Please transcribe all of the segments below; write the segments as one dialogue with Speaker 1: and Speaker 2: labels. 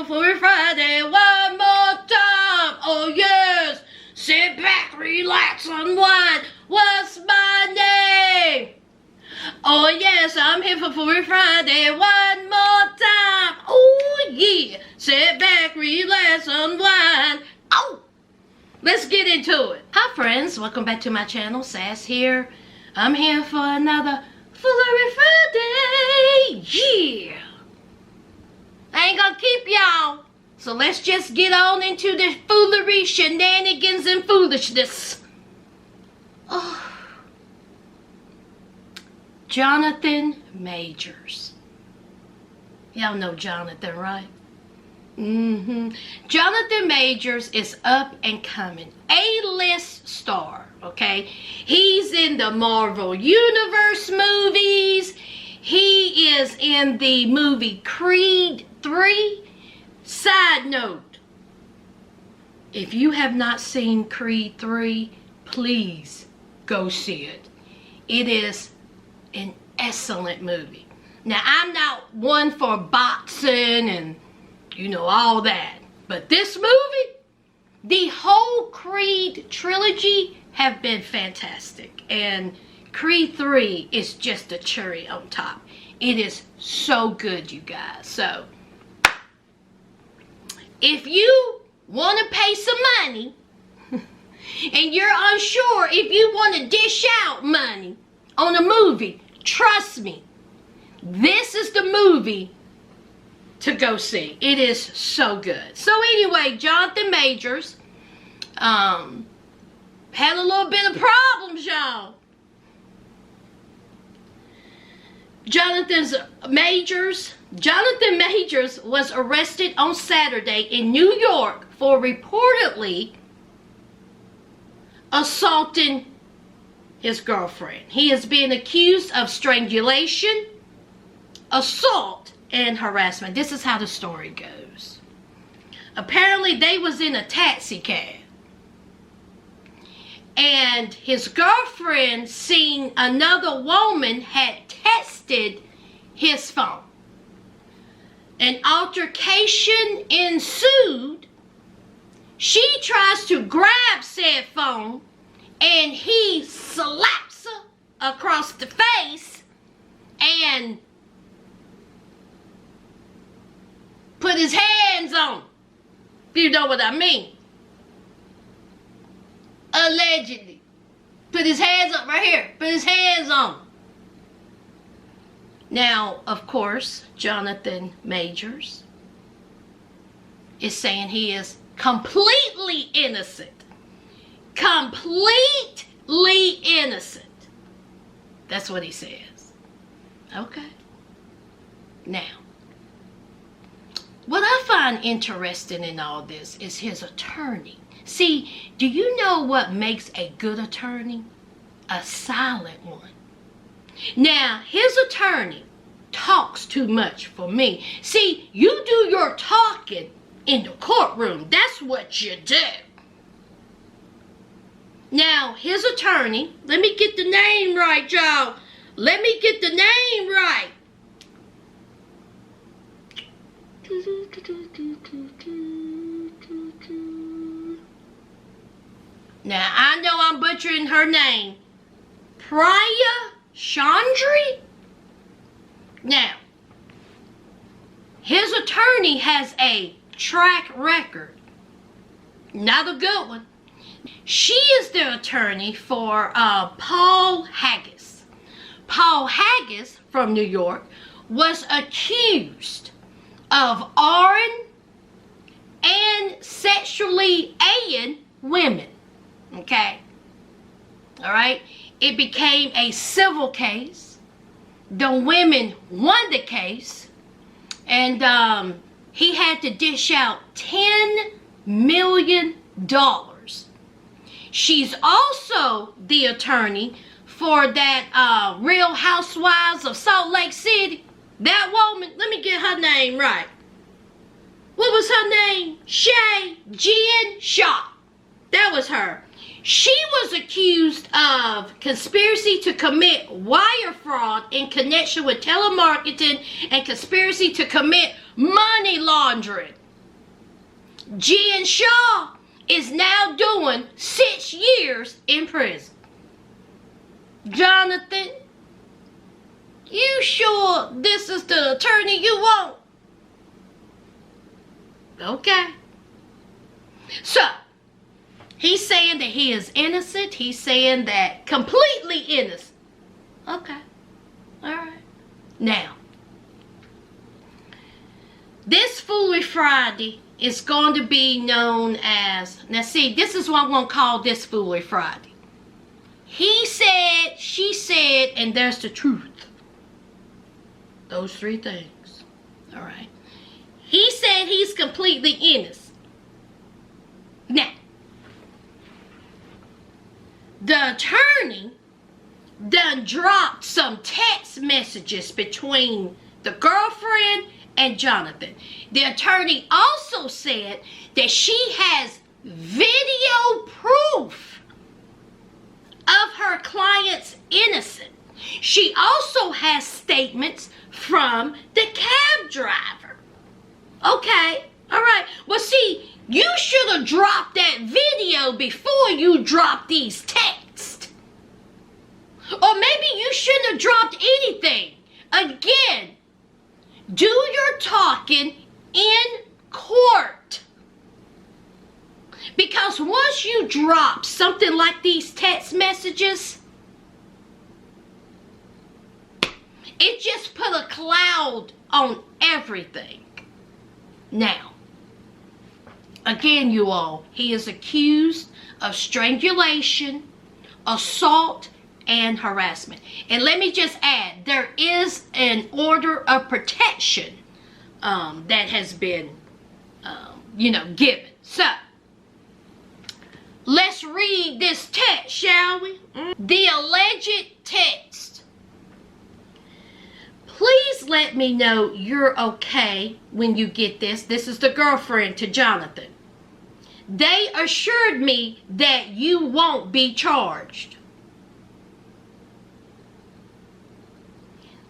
Speaker 1: for Foolery Friday one more time. Oh yes, sit back, relax, unwind. What's my name? Oh yes, I'm here for Foolery Friday one more time. Oh yeah, sit back, relax, unwind. Oh, let's get into it. Hi friends, welcome back to my channel. Sass here. I'm here for another Foolery Friday. Yeah. I ain't gonna keep y'all. So let's just get on into the foolery, shenanigans, and foolishness. Oh. Jonathan Majors. Y'all know Jonathan, right? Jonathan Majors is up and coming. A-list star, okay? He's in the Marvel Universe movies. He is in the movie Creed 3. Side note, if you have not seen Creed 3, please go see it. It is an excellent movie. Now, I'm not one for boxing and, you know, all that. But this movie, the whole Creed trilogy have been fantastic. And Creed 3 is just a cherry on top. It is so good, you guys. So, if you want to pay some money, and you're unsure if you want to dish out money on a movie, trust me, this is the movie to go see. It is so good. So anyway, Jonathan Majors had a little bit of problems, y'all. Jonathan Majors was arrested on Saturday in New York for reportedly assaulting his girlfriend. He is being accused of strangulation, assault, and harassment. This is how the story goes. Apparently, they was in a taxi cab. And his girlfriend, seeing another woman, had texted his phone. An altercation ensued. She tries to grab said phone, and he slaps her across the face and put his hands on her, if you know what I mean. Allegedly. Put his hands up right here. Put his hands on. Now, of course, Jonathan Majors is saying he is completely innocent. Completely innocent. That's what he says. Okay. Now, what I find interesting in all this is his attorney. See, do you know what makes a good attorney? A silent one. Now, his attorney talks too much for me. See, you do your talking in the courtroom. That's what you do. Now, his attorney, let me get the name right, y'all. Let me get the name right. Now, I know I'm butchering her name. Priya Chandri? Now, his attorney has a track record. Not a good one. She is the attorney for Paul Haggis. Paul Haggis from New York was accused of arring and sexually aiding women. Okay? Alright? It became a civil case. The women won the case. And he had to dish out $10 million. She's also the attorney for that Real Housewives of Salt Lake City. That woman, let me get her name right. What was her name? Shay Jen Shaw. That was her. She was accused of conspiracy to commit wire fraud in connection with telemarketing and conspiracy to commit money laundering. Jen Shaw is now doing 6 years in prison. Jonathan, you sure this is the attorney you want? Okay. So, he's saying that he is innocent. He's saying that completely innocent. Okay. Alright. Now, this Foolery Friday is going to be known as, now see, this is what I'm going to call this Foolery Friday. He said, she said, and there's the truth. Those 3 things. Alright. He said he's completely innocent. Now, the attorney done dropped some text messages between the girlfriend and Jonathan. The attorney also said that she has video proof of her client's innocence. She also has statements from the cab driver. Okay, all right. Well, see, you should have dropped that video before you dropped these texts. Or maybe you shouldn't have dropped anything. Again, do your talking in court. Because once you drop something like these text messages, it just put a cloud on everything. Now, again, you all, he is accused of strangulation, assault, and harassment. And let me just add, there is an order of protection that has been, given. So, let's read this text, shall we? The alleged text. Please let me know you're okay when you get this. This is the girlfriend to Jonathan. They assured me that you won't be charged.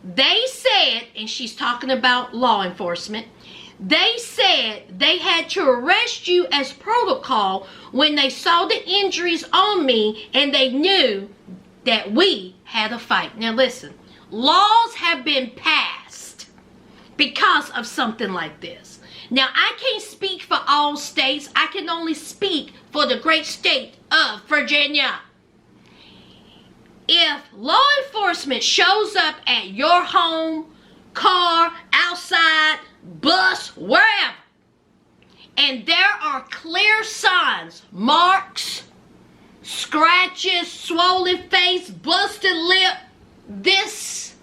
Speaker 1: They said, and she's talking about law enforcement, they said they had to arrest you as protocol when they saw the injuries on me and they knew that we had a fight. Now listen, laws have been passed because of something like this. Now, I can't speak for all states. I can only speak for the great state of Virginia. If law enforcement shows up at your home, car, outside, bus, wherever, and there are clear signs, marks, scratches, swollen face, busted lip, this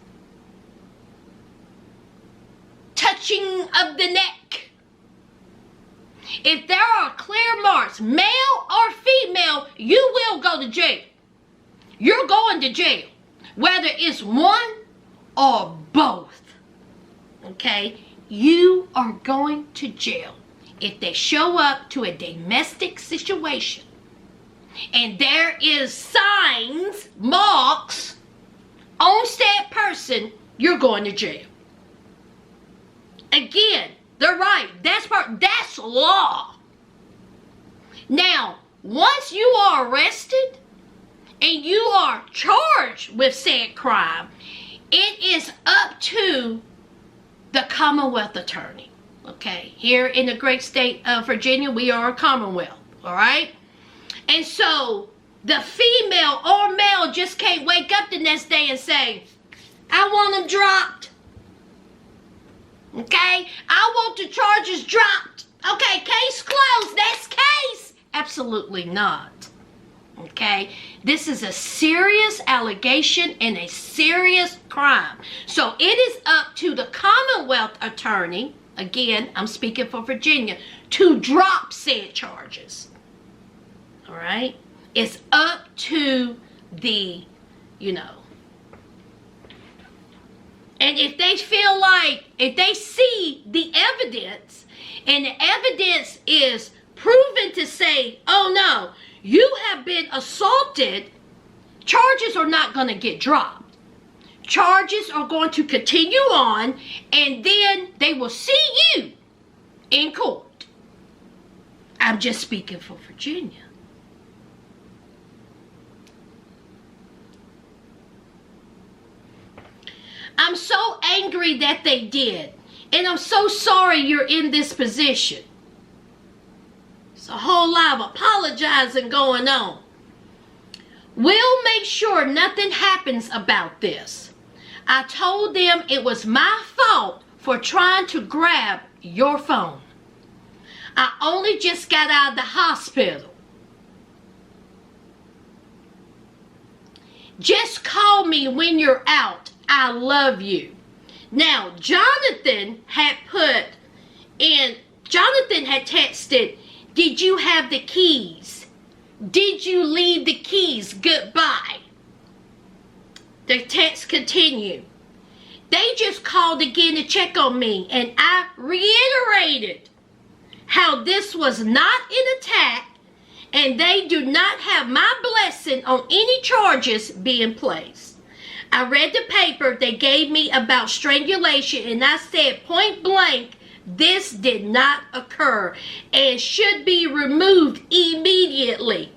Speaker 1: touching of the neck, if there are clear marks, male or female, you will go to jail. You're going to jail, whether it's one or both. Okay? You are going to jail if they show up to a domestic situation and there is signs, marks on said person, you're going to jail. Again, they're right. That's law. Now, once you are arrested and you are charged with said crime, it is up to the Commonwealth attorney. Okay, here in the great state of Virginia, we are a Commonwealth. All right, and so the female or male just can't wake up the next day and say, I want them dropped. Okay, I want the charges dropped. Okay, case closed. Next case. Absolutely not. Okay, this is a serious allegation and a serious crime. So it is up to the Commonwealth attorney, again, I'm speaking for Virginia, to drop said charges. All right, it's up to the, and if they feel like, if they see the evidence and the evidence is proven to say, oh no, you have been assaulted, charges are not going to get dropped. Charges are going to continue on, and then they will see you in court. I'm just speaking for Virginia. I'm so angry that they did. And I'm so sorry you're in this position. There's a whole lot of apologizing going on. We'll make sure nothing happens about this. I told them it was my fault for trying to grab your phone. I only just got out of the hospital. Just call me when you're out. I love you. Now, Jonathan had texted, did you have the keys? Did you leave the keys? Goodbye. The text continued. They just called again to check on me, and I reiterated how this was not an attack, and they do not have my blessing on any charges being placed. I read the paper they gave me about strangulation, and I said point blank, this did not occur and should be removed immediately.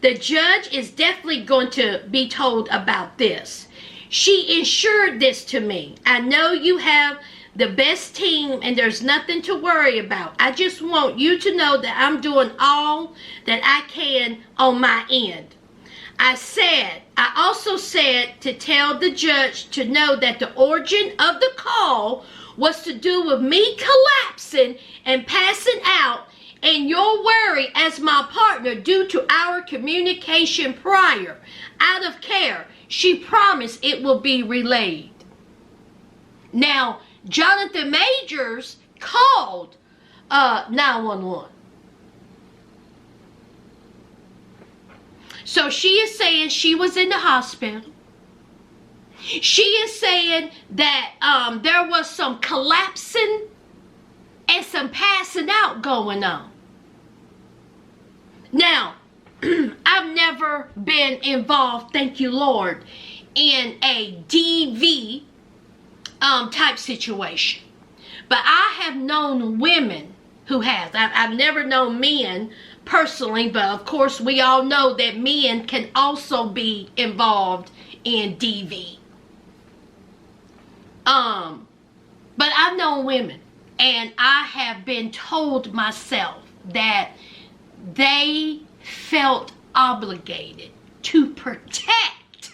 Speaker 1: The judge is definitely going to be told about this. She ensured this to me. I know you have the best team and there's nothing to worry about. I just want you to know that I'm doing all that I can on my end. I also said to tell the judge to know that the origin of the call was to do with me collapsing and passing out and your worry as my partner due to our communication prior. Out of care, she promised it will be relayed. Now, Jonathan Majors called 911. So she is saying she was in the hospital. She is saying that there was some collapsing and some passing out going on. Now, I've never been involved, thank you Lord, in a DV type situation. But I have known women who have. I've never known men personally, but of course we all know that men can also be involved in DV. But I've known women, and I have been told myself that they felt obligated to protect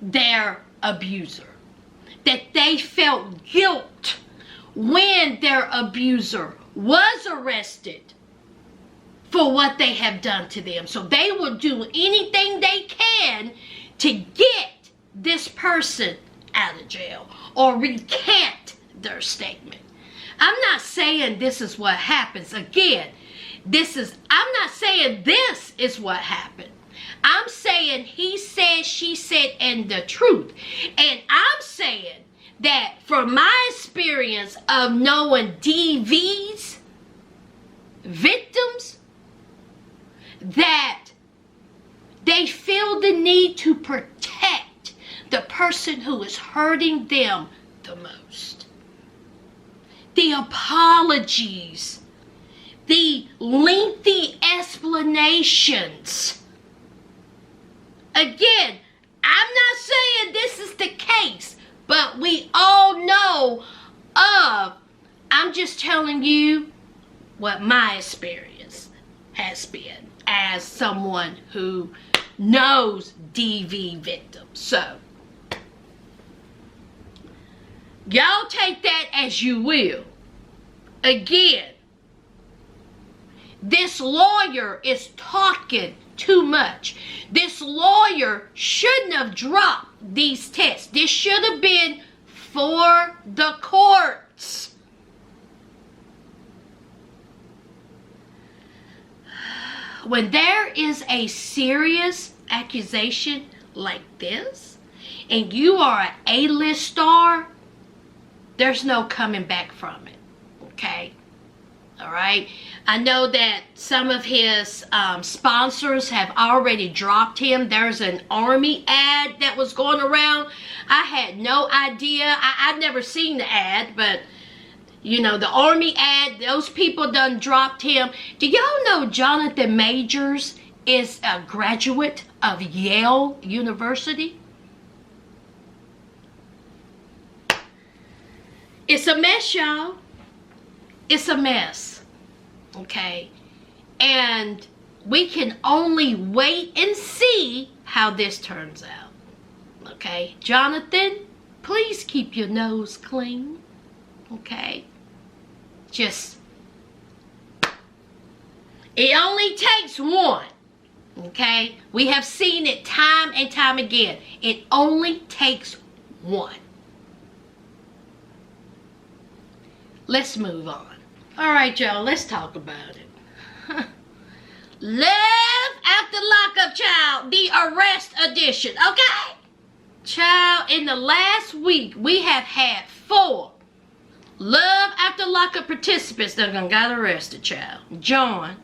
Speaker 1: their abuser. That they felt guilt when their abuser was arrested for what they have done to them. So they will do anything they can to get this person out of jail or recant their statement. I'm not saying this is what happens. Again, I'm not saying this is what happened. I'm saying he said, she said, and the truth. And I'm saying that from my experience of knowing DVs, victims, that they feel the need to protect the person who is hurting them the most. The apologies, the lengthy explanations. Again, I'm not saying this is the case, but we all know of, I'm just telling you what my experience has been as someone who knows DV victims. So, y'all take that as you will. Again, this lawyer is talking too much. This lawyer shouldn't have dropped these tests. This should have been for the courts. When there is a serious accusation like this, and you are an A-list star, there's no coming back from it, okay? All right? I know that some of his sponsors have already dropped him. There's an Army ad that was going around. I had no idea. I've never seen the ad, but You know, the Army ad, those people done dropped him. Do y'all know Jonathan Majors is a graduate of Yale University? It's a mess, y'all. It's a mess. Okay? And we can only wait and see how this turns out. Okay? Jonathan, please keep your nose clean. Okay? Just, it only takes one. Okay? We have seen it time and time again. It only takes one. Let's move on. All right, y'all, let's talk about it. Love After Lockup, child, the arrest edition, okay? Child, in the last week, we have had 4 Love After Lockup participants that done got arrested, child. John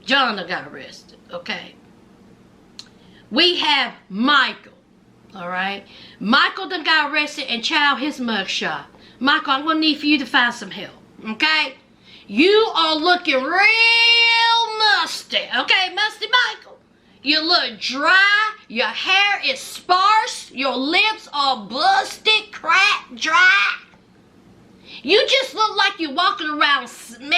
Speaker 1: done got arrested, okay? We have Michael, all right? Michael done got arrested, and child, his mugshot. Michael, I'm gonna need for you to find some help, okay? You are looking real musty, okay, Musty Michael? You look dry, your hair is sparse, your lips are busted, cracked, dry. You just look like you're walking around smelling.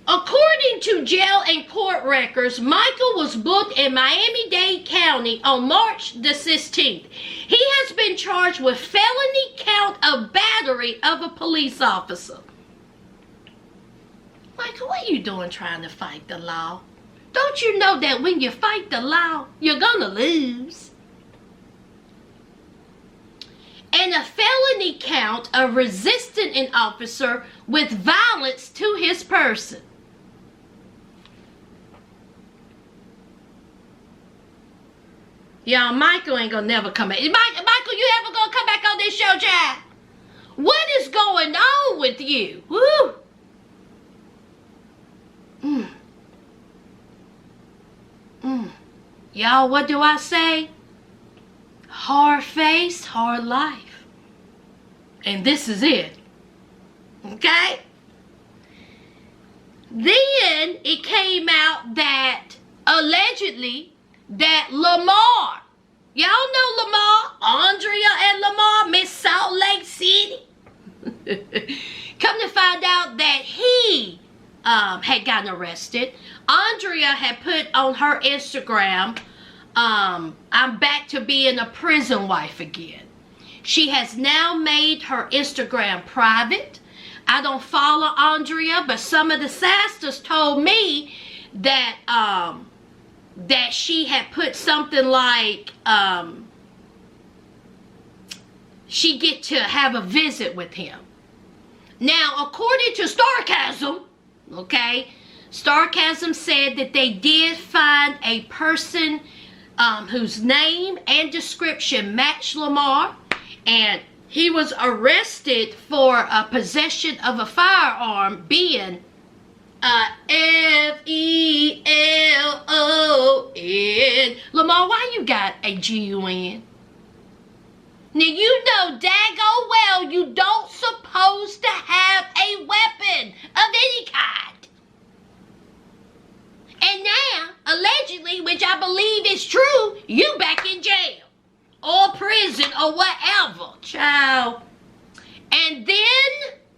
Speaker 1: According to jail and court records, Michael was booked in Miami-Dade County on March the 16th. He has been charged with felony count of battery of a police officer. Michael, what are you doing trying to fight the law? Don't you know that when you fight the law, you're gonna lose? And a felony count of resisting an officer with violence to his person. Y'all, Michael ain't gonna never come back. Michael, you ever gonna come back on this show, child? What is going on with you? Woo! Y'all, what do I say? Hard face, hard life. And this is it. Okay? Then it came out that allegedly that Lamar, y'all know Lamar, Andrea and Lamar, Miss Salt Lake City. Come to find out that he had gotten arrested. Andrea had put on her Instagram, I'm back to being a prison wife again. She has now made her Instagram private. I don't follow Andrea, but some of the sisters told me that that she had put something like she get to have a visit with him. Now, according to Starcasm, okay, Starcasm said that they did find a person whose name and description matched Lamar, and he was arrested for possession of a firearm, being F-E-L-O-N. Lamar, why you got a G-U-N? Now, you know daggone well you don't supposed to have a weapon of any kind. And now, allegedly, which I believe is true, you back in jail or prison or whatever, child. And then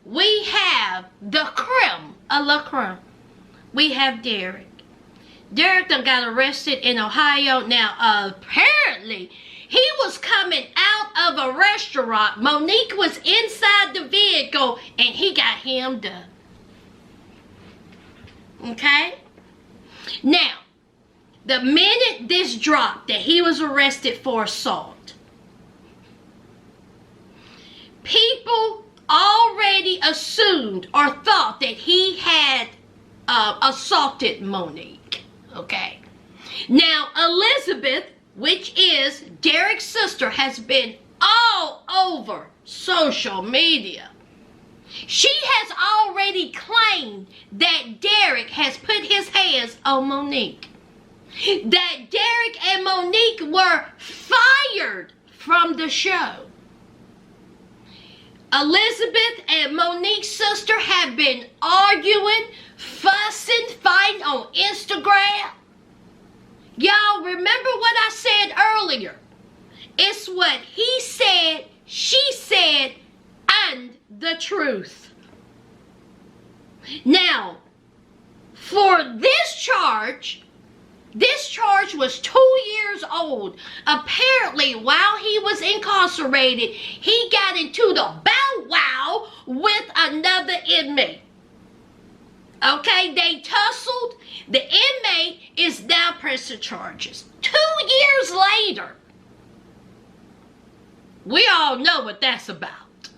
Speaker 1: we have the creme a la creme. We have Derek. Derek done got arrested in Ohio. Now, apparently, he was coming out of a restaurant. Monique was inside the vehicle, and he got hemmed up. Okay? Now, the minute this dropped that he was arrested for assault, people already assumed or thought that he had assaulted Monique. Okay? Now, Elizabeth, which is Derek's sister, has been all over social media. She has already claimed that Derek has put his hands on Monique. that Derek and Monique were fired from the show. Elizabeth and Monique's sister have been arguing, fussing, fighting on Instagram. Y'all remember what I said earlier? It's what he said, she said, and the truth. Now, for this charge was 2 years old. Apparently, while he was incarcerated, he got into the bow wow with another inmate. Okay, they tussled. The inmate is now pressing charges. 2 years later, we all know what that's about.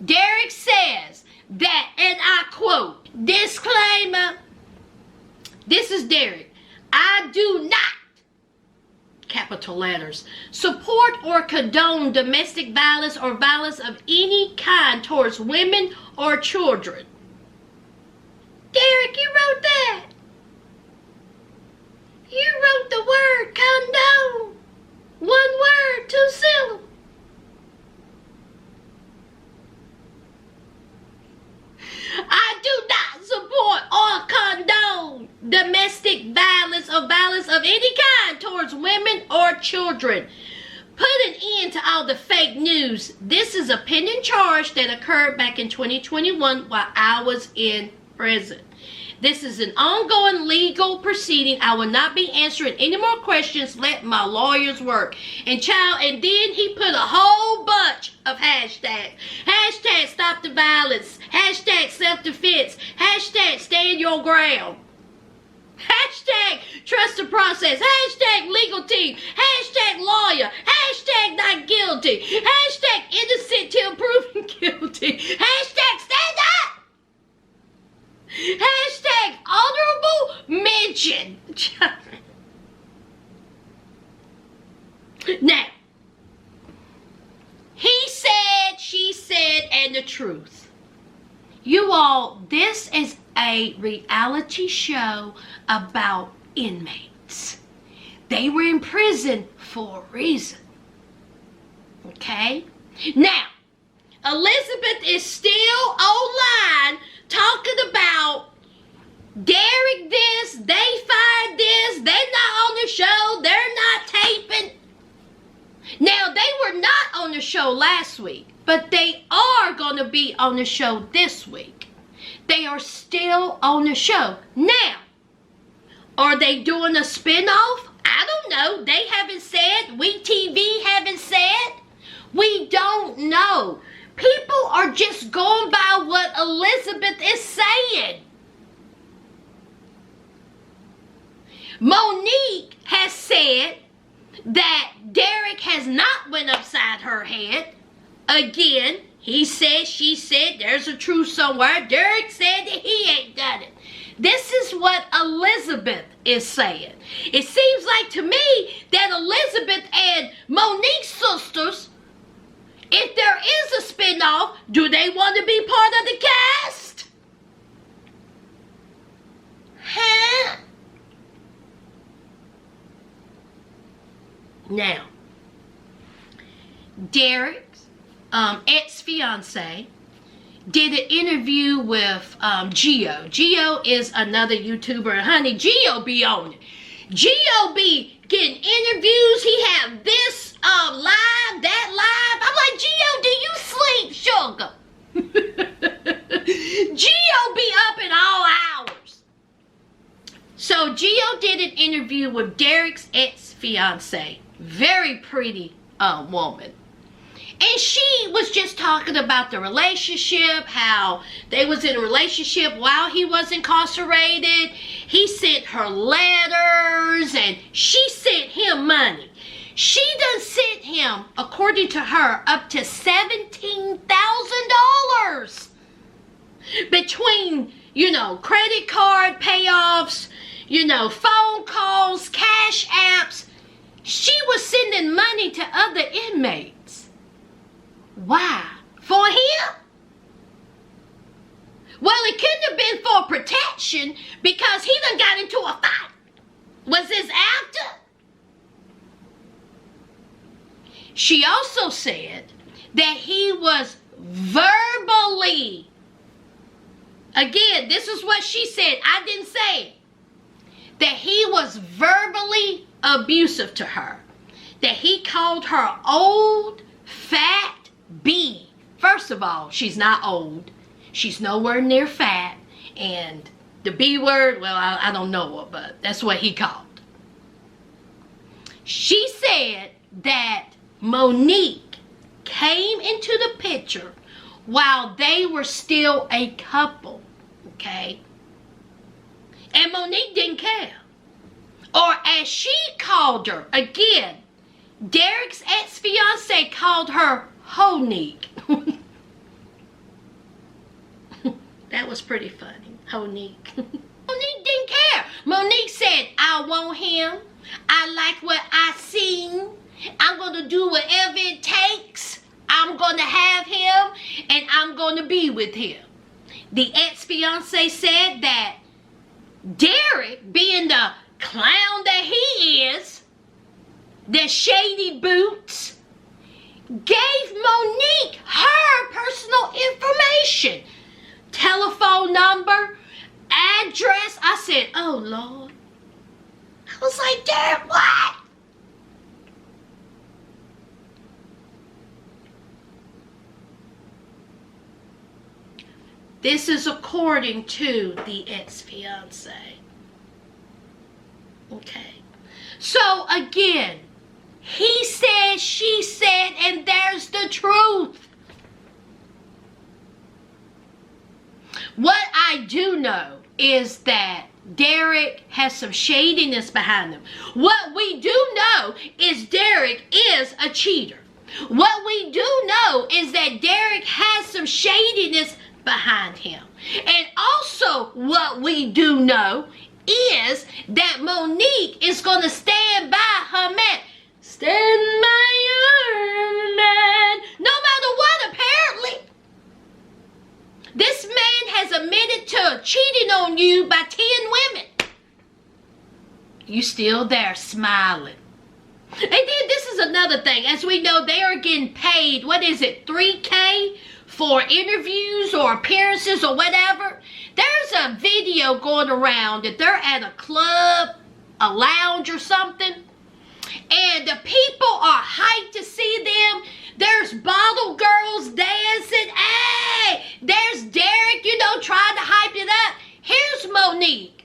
Speaker 1: Derek says that, and I quote, disclaimer, this is Derek, I do not, capital letters, support or condone domestic violence or violence of any kind towards women or children. Derek, you wrote that. You wrote the word condone. One word, 2 syllables. I do not support or condone domestic violence or violence of any kind towards women or children. Put an end to all the fake news. This is a pending charge that occurred back in 2021 while I was in prison. This is an ongoing legal proceeding. I will not be answering any more questions. Let my lawyers work. And then he put a whole bunch of hashtags. Hashtag stop the violence. Hashtag self-defense. Hashtag stand your ground. Hashtag trust the process. Hashtag legal team. Hashtag lawyer. Hashtag not guilty. Hashtag innocent till proven guilty. Hashtag stand up. Hashtag honorable mention. Now, he said, she said, and the truth. You all, this is a reality show about inmates. They were in prison for a reason. Okay? Now, Elizabeth is still online talking about Derek this, they fired this, they're not on the show, they're not taping. Now, they were not on the show last week, but they are going to be on the show this week. They are still on the show. Now, are they doing a spinoff? I don't know. They haven't said. We TV haven't said. We don't know. People are just going by what Elizabeth is saying. Monique has said that Derek has not went upside her head. Again, he said, she said, there's a truth somewhere. Derek said that he ain't done it. This is what Elizabeth is saying. It seems like to me that Elizabeth and Monique's sisters, if there is a spinoff, do they want to be part of the cast? Huh? Now, Derek's ex-fiance did an interview with Gio. Gio is another YouTuber. And honey, Gio be on it. Gio be getting interviews. He have this live, that live. I'm like, Gio, do you sleep, sugar? Gio be up at all hours. So Gio did an interview with Derek's ex-fiance. Very pretty woman. And she was just talking about the relationship, how they was in a relationship while he was incarcerated. He sent her letters and she sent him money. She done sent him, according to her, up to $17,000 between, credit card payoffs, phone calls, cash apps. She was sending money to other inmates. Why? For him? Well, it couldn't have been for protection because he done got into a fight. was his actor. She also said that he was verbally, again, this is what she said, I didn't say it, that he was verbally abusive to her, that he called her old, fat B. First of all, she's not old, she's nowhere near fat, and the B word, well, I don't know her, but that's what he called. She said that Monique came into the picture while they were still a couple, okay? And Monique didn't care. Or as she called her, again, Derek's ex-fiance called her Honique. That was pretty funny, Honique. Monique didn't care. Monique said, I want him. I like what I seen. I'm going to do whatever it takes. I'm going to have him, and I'm going to be with him. The ex-fiance said that Derek, being the clown that he is, the shady boots, gave Monique her personal information. Telephone number, address. I said, oh, Lord. I was like, Derek, what? This is according to the ex-fiance. Okay. So again, he said, she said, and there's the truth. What I do know is that Derek has some shadiness behind him. What we do know is Derek is a cheater. What we do know is that Derek has some shadiness behind him. And also what we do know is that Monique is going to stand by her man. Stand by your man. No matter what, apparently. This man has admitted to cheating on you by 10 women. You still there smiling. And then this is another thing. As we know, they are getting paid, what is it, $3K for interviews or appearances or whatever. There's a video going around that they're at a club, a lounge or something, and the people are hyped to see them. There's bottle girls dancing. Hey, there's Derek, trying to hype it up. Here's Monique.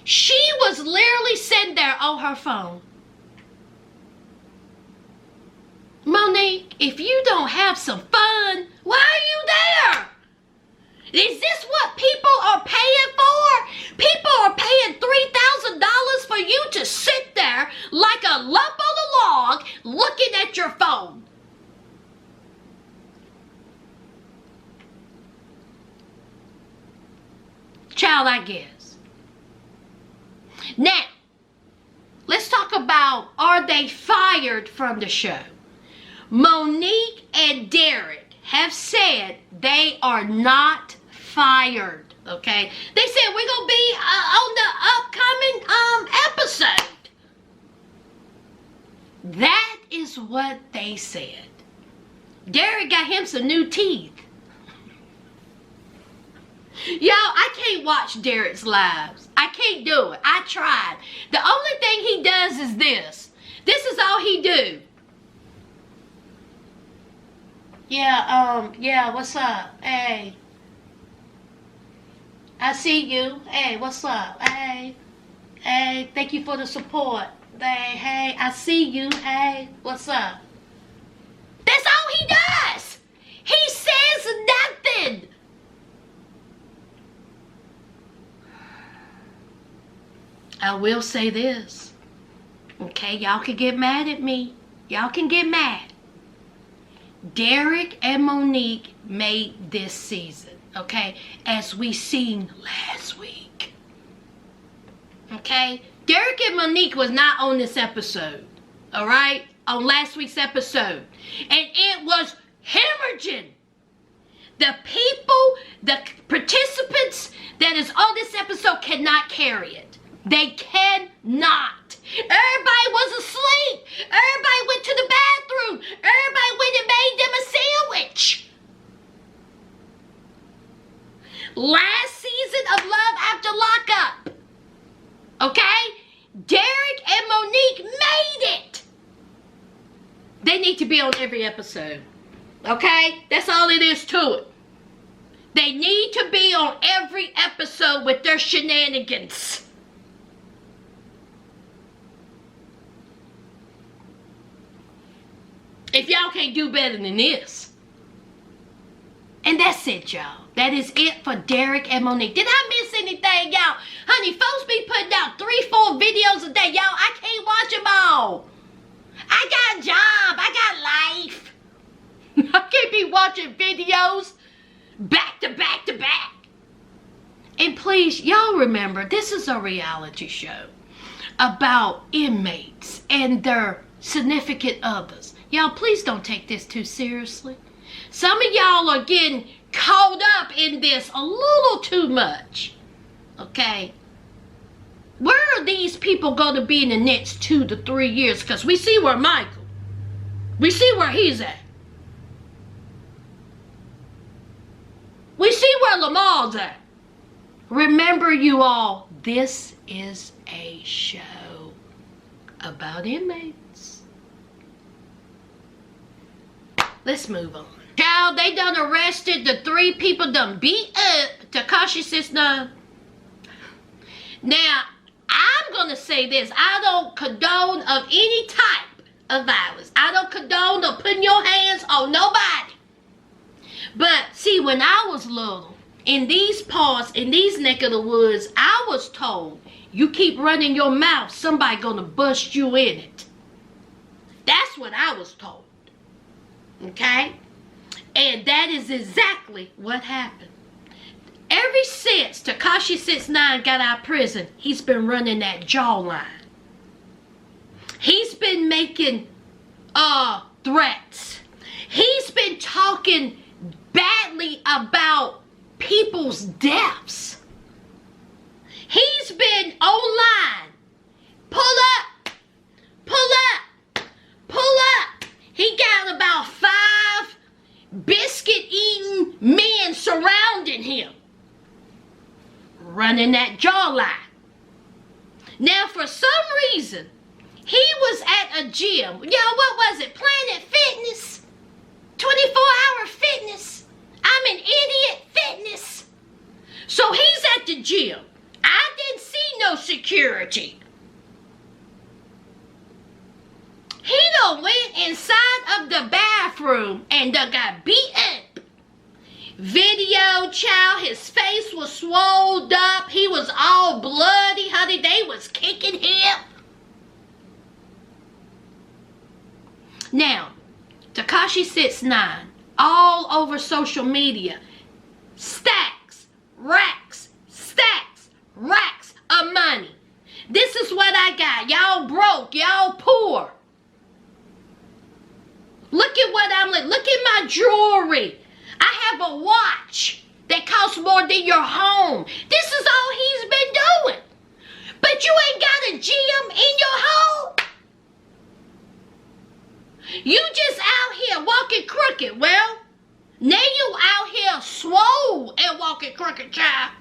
Speaker 1: She was literally sitting there on her phone. Monique, if you don't have some fun, why are you there? Is this what people are paying for? People are paying $3,000 for you to sit there like a lump on a log looking at your phone. Child, I guess. Now, let's talk about, are they fired from the show? Monique and Derek have said they are not fired, okay? They said we're going to be on the upcoming episode. That is what they said. Derek got him some new teeth. Y'all, I can't watch Derek's lives. I can't do it. I tried. The only thing he does is this. This is all he do. Yeah, what's up? Hey. I see you. Hey, what's up? Hey, thank you for the support. Hey, I see you. Hey, what's up? That's all he does. He says nothing. I will say this. Okay, y'all can get mad at me. Y'all can get mad. Derek and Monique made this season, okay, as we seen last week. Okay, Derek and Monique was not on this episode, all right? on last week's episode. And it was hemorrhaging. The people, the participants that is on this episode cannot carry it. They cannot. Everybody was asleep. Everybody went to the bathroom. Everybody went and made them a sandwich. Last season of Love After Lockup. Okay? Derek and Monique made it. They need to be on every episode. Okay? That's all it is to it. They need to be on every episode with their shenanigans. If y'all can't do better than this. And that's it, y'all. That is it for Derek and Monique. Did I miss anything, y'all? Honey, folks be putting out 3-4 videos a day. Y'all, I can't watch them all. I got a job. I got life. I can't be watching videos back to back to back. And please, y'all remember, this is a reality show about inmates and their significant others. Y'all, please don't take this too seriously. Some of y'all are getting caught up in this a little too much. Okay? Where are these people going to be in the next 2 to 3 years? Because we see where Michael, we see where he's at. We see where Lamar's at. Remember, you all, this is a show about inmates. Let's move on. Child, they done arrested the 3 people done beat up Tekashi 6ix9ine. Now, I'm going to say this. I don't condone of any type of violence. I don't condone of putting your hands on nobody. But, see, when I was little, in these parts, in these neck of the woods, I was told, you keep running your mouth, somebody going to bust you in it. That's what I was told. Okay? And that is exactly what happened. Ever since Tekashi 6ix9ine got out of prison, he's been running that jawline. He's been making threats. He's been talking badly about people's deaths. He's been online. Pull up. Pull up. Pull up. He got about 5 biscuit-eating men surrounding him. Running that jawline. Now, for some reason, he was at a gym. Y'all, what was it? Planet Fitness? 24-hour fitness. I'm an idiot fitness. So he's at the gym. I didn't see no security. He done went inside of the bathroom and done got beat up. Video, child, his face was swelled up. He was all bloody, honey. They was kicking him. Now, Tekashi 6ix9ine, all over social media, stacks, racks of money. This is what I got. Y'all broke, y'all poor. Look at what I'm like. Look at my jewelry. I have a watch that costs more than your home. This is all he's been doing. But you ain't got a gym in your home. You just out here walking crooked. Well, now you out here swole and walking crooked, child.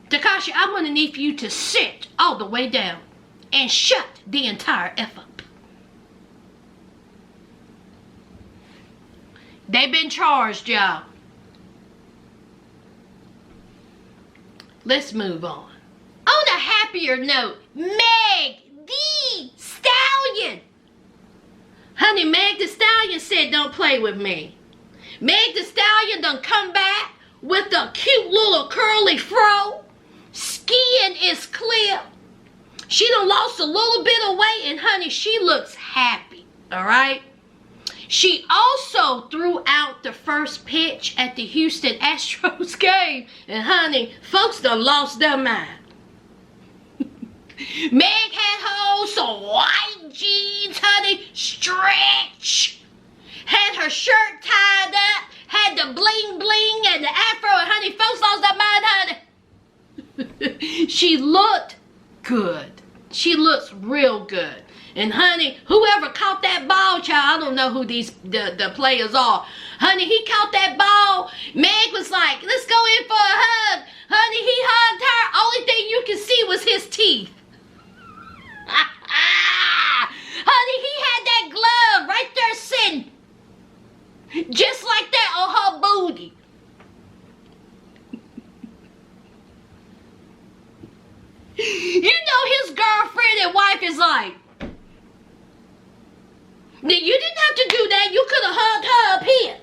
Speaker 1: Tekashi, I'm going to need for you to sit all the way down and shut the entire F up. They've been charged, y'all. Let's move on. On a happier note, Meg the Stallion. Honey, Meg the Stallion said don't play with me. Meg the Stallion done come back with a cute little curly fro. Skin is clear. She done lost a little bit of weight, and honey, she looks happy. Alright? She also threw out the first pitch at the Houston Astros game. And honey, folks done lost their mind. Meg had her some white jeans, honey, stretch. Had her shirt tied up, had the bling bling and the afro, and honey, folks lost their mind, honey. She looked good. She looks real good. And honey, whoever caught that ball, child, I don't know who the players are. Honey, he caught that ball. Meg was like, let's go in for a hug. Honey, he hugged her. Only thing you could see was his teeth. Honey, he had that glove right there sitting. Just like that on her booty. You know his girlfriend and wife is like, you didn't have to do that. You could have hugged her up here.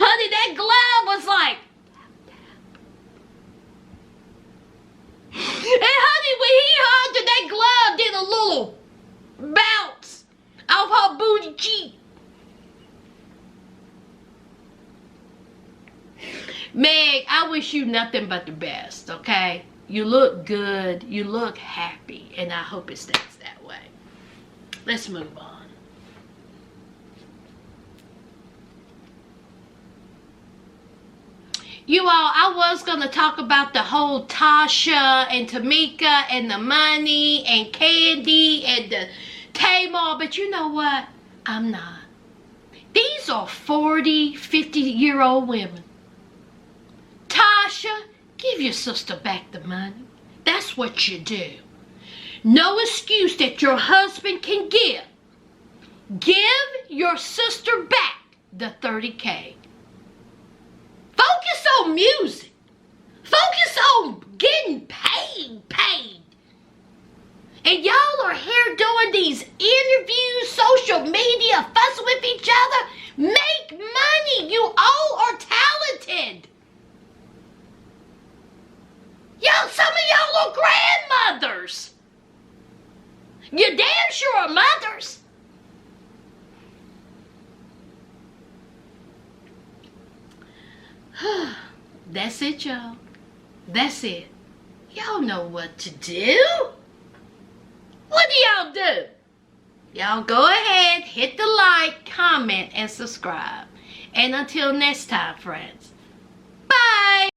Speaker 1: Honey, that glove was like. And honey, when he hugged her, that glove did a little bounce off her booty cheek. Meg, I wish you nothing but the best, okay? You look good, you look happy, and I hope it stays that way. Let's move on. You all, I was going to talk about the whole Tasha and Tamika and the money and Candy and the Tamar, but you know what? I'm not. These are 40, 50-year-old women. Tasha, give your sister back the money. That's what you do. No excuse that your husband can give. Give your sister back the $30K. Focus on music. Focus on getting paid. And y'all are here doing these interviews, social media, fussing with each other. Make money. You all are talented. Y'all, some of y'all are grandmothers. You damn sure are mothers. That's it, y'all. That's it. Y'all know what to do. What do y'all do? Y'all go ahead, hit the like, comment, and subscribe. And until next time, friends.